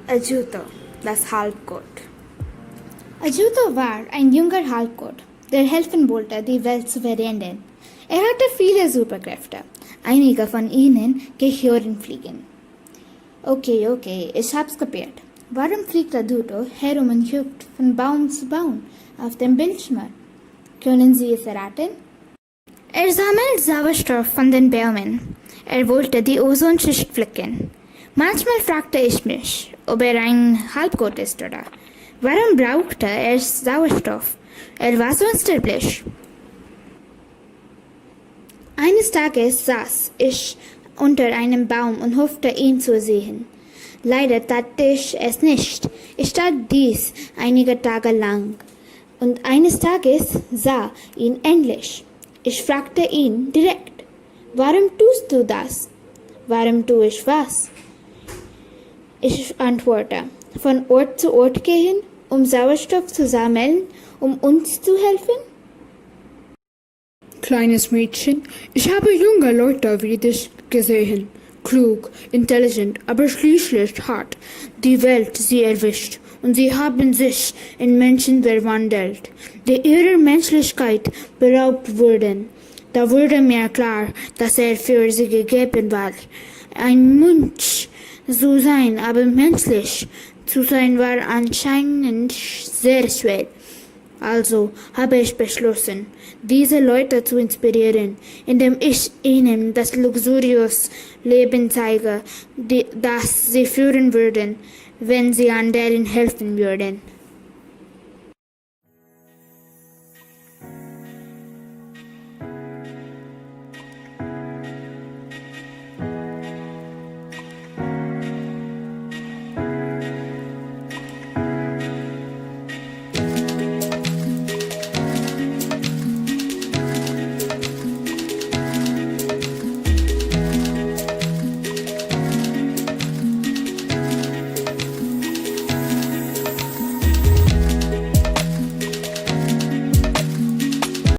Adjuto, das Halbgott. Adjuto war ein junger Halbgott, der helfen wollte, die Welt zu verändern. Er hatte viele Superkräfte. Einige von ihnen gehören fliegen. Okay, ich hab's kapiert. Warum fliegt Adjuto herum und hüpft von Baum zu Baum auf dem Bildschirm? Können Sie es erraten? Er sammelt Sauerstoff von den Bäumen. Er wollte die Ozonschicht flicken. Manchmal fragte ich mich, ob er ein Halbgott ist oder. Warum brauchte er Sauerstoff? Er war so unsterblich. Eines Tages saß ich unter einem Baum und hoffte, ihn zu sehen. Leider tat ich es nicht. Ich tat dies einige Tage lang. Und eines Tages sah ihn endlich. Ich fragte ihn direkt, warum tust du das? Warum tue ich was? Ich antworte, von Ort zu Ort gehen, um Sauerstoff zu sammeln, um uns zu helfen? Kleines Mädchen, ich habe junge Leute wie dich gesehen. Klug, intelligent, aber schließlich hat die Welt sie erwischt und sie haben sich in Menschen verwandelt, die ihrer Menschlichkeit beraubt wurden. Da wurde mir klar, dass er für sie gegeben war. Ein Mensch zu sein, aber menschlich zu sein war anscheinend sehr schwer. Also habe ich beschlossen, diese Leute zu inspirieren, indem ich ihnen das luxuriöse Leben zeige, das sie führen würden, wenn sie anderen helfen würden.